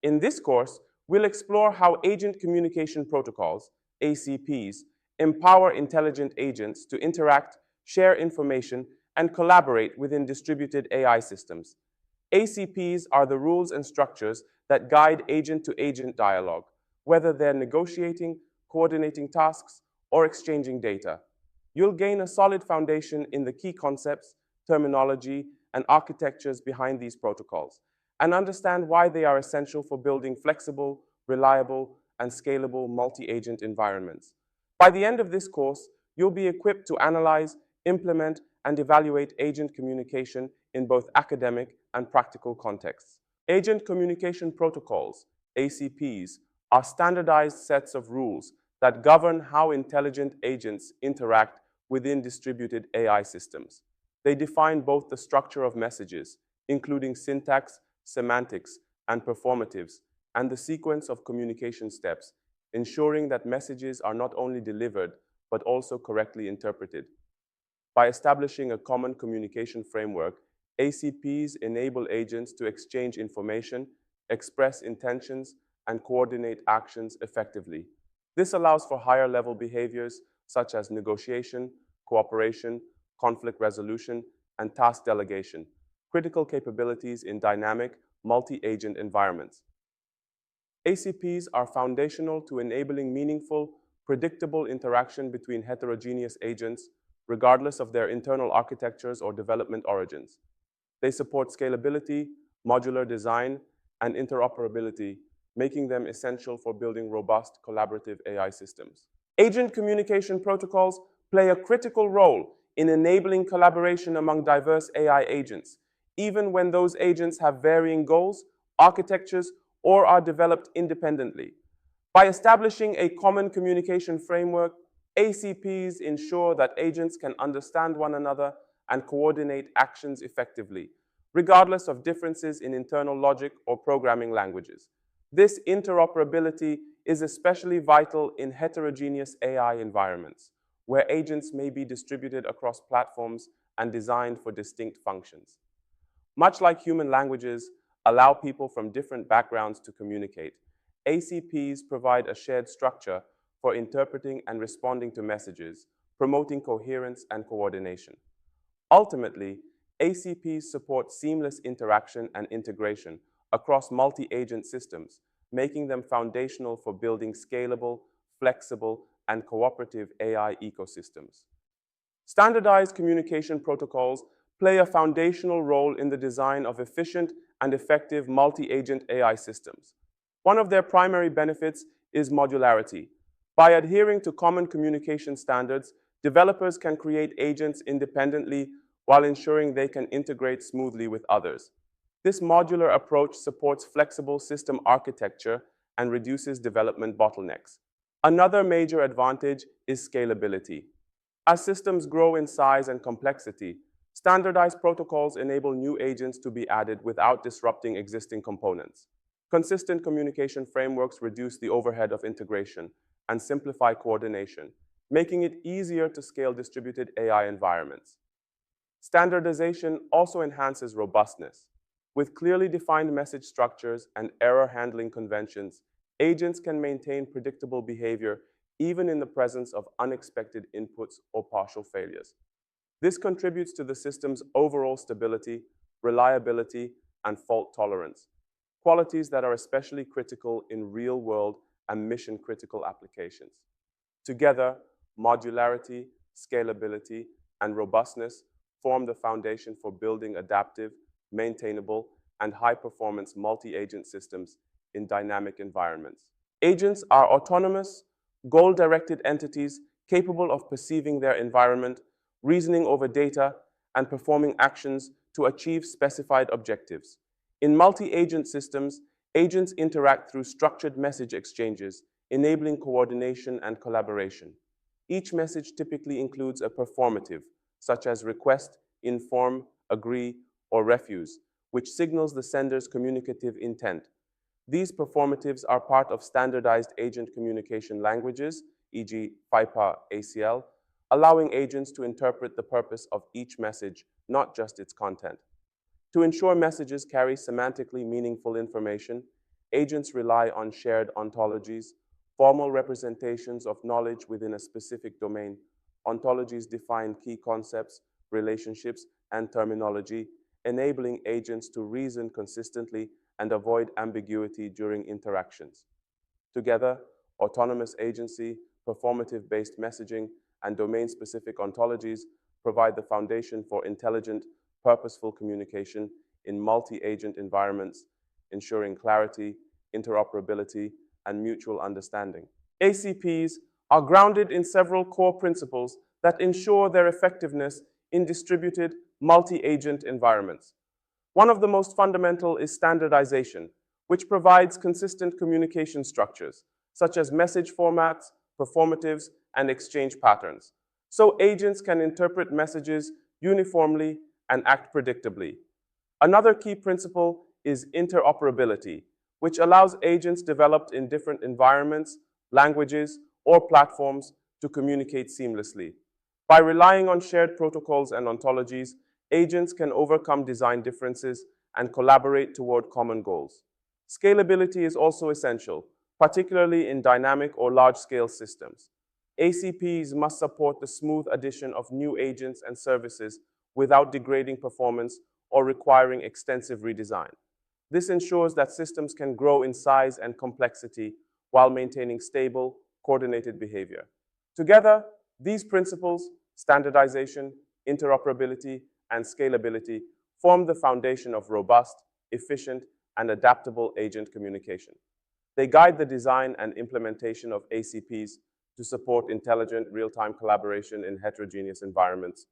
In this course, we'll explore how agent communication protocols, ACPs, empower intelligent agents to interact, share information, and collaborate within distributed AI systems. ACPs are the rules and structures that guide agent-to-agent dialogue, whether they're negotiating, coordinating tasks, or exchanging data. You'll gain a solid foundation in the key concepts, terminology, and architectures behind these protocols, and understand why they are essential for building flexible, reliable, and scalable multi-agent environments. By the end of this course, you'll be equipped to analyze, implement, and evaluate agent communication in both academic and practical contexts. Agent communication protocols, ACPs, are standardized sets of rules that govern how intelligent agents interact within distributed AI systems. They define both the structure of messages, including syntax, semantics, and performatives, and the sequence of communication steps, ensuring that messages are not only delivered, but also correctly interpreted. By establishing a common communication framework, ACPs enable agents to exchange information, express intentions, and coordinate actions effectively. This allows for higher-level behaviors such as negotiation, cooperation, conflict resolution, and task delegation, critical capabilities in dynamic, multi-agent environments. ACPs are foundational to enabling meaningful, predictable interaction between heterogeneous agents, regardless of their internal architectures or development origins. They support scalability, modular design, and interoperability, making them essential for building robust collaborative AI systems. Agent communication protocols play a critical role in enabling collaboration among diverse AI agents, even when those agents have varying goals, architectures, or are developed independently. By establishing a common communication framework, ACPs ensure that agents can understand one another and coordinate actions effectively, regardless of differences in internal logic or programming languages. This interoperability is especially vital in heterogeneous AI environments, where agents may be distributed across platforms and designed for distinct functions. Much like human languages allow people from different backgrounds to communicate, ACPs provide a shared structure for interpreting and responding to messages, promoting coherence and coordination. Ultimately, ACPs support seamless interaction and integration across multi-agent systems, making them foundational for building scalable, flexible, and cooperative AI ecosystems. Standardized communication protocols play a foundational role in the design of efficient and effective multi-agent AI systems. One of their primary benefits is modularity. By adhering to common communication standards, developers can create agents independently while ensuring they can integrate smoothly with others. This modular approach supports flexible system architecture and reduces development bottlenecks. Another major advantage is scalability. As systems grow in size and complexity, standardized protocols enable new agents to be added without disrupting existing components. Consistent communication frameworks reduce the overhead of integration and simplify coordination, making it easier to scale distributed AI environments. Standardization also enhances robustness. With clearly defined message structures and error handling conventions, agents can maintain predictable behavior even in the presence of unexpected inputs or partial failures. This contributes to the system's overall stability, reliability, and fault tolerance, qualities that are especially critical in real-world and mission-critical applications. Together, modularity, scalability, and robustness form the foundation for building adaptive, maintainable, and high-performance multi-agent systems in dynamic environments. Agents are autonomous, goal-directed entities capable of perceiving their environment, reasoning over data, and performing actions to achieve specified objectives. In multi-agent systems, agents interact through structured message exchanges, enabling coordination and collaboration. Each message typically includes a performative, such as request, inform, agree, or refuse, which signals the sender's communicative intent. These performatives are part of standardized agent communication languages, e.g. FIPA ACL, allowing agents to interpret the purpose of each message, not just its content. To ensure messages carry semantically meaningful information, agents rely on shared ontologies, formal representations of knowledge within a specific domain. Ontologies define key concepts, relationships, and terminology, enabling agents to reason consistently and avoid ambiguity during interactions. Together, autonomous agency, performative-based messaging, and domain-specific ontologies provide the foundation for intelligent, purposeful communication in multi-agent environments, ensuring clarity, interoperability, and mutual understanding. ACPs are grounded in several core principles that ensure their effectiveness in distributed, multi-agent environments. One of the most fundamental is standardization, which provides consistent communication structures, such as message formats, performatives, and exchange patterns, so agents can interpret messages uniformly and act predictably. Another key principle is interoperability, which allows agents developed in different environments, languages, or platforms to communicate seamlessly. By relying on shared protocols and ontologies, agents can overcome design differences and collaborate toward common goals. Scalability is also essential, particularly in dynamic or large-scale systems. ACPs must support the smooth addition of new agents and services without degrading performance or requiring extensive redesign. This ensures that systems can grow in size and complexity while maintaining stable, coordinated behavior. Together, these principles, standardization, interoperability, and scalability, form the foundation of robust, efficient, and adaptable agent communication. They guide the design and implementation of ACPs to support intelligent, real-time collaboration in heterogeneous environments,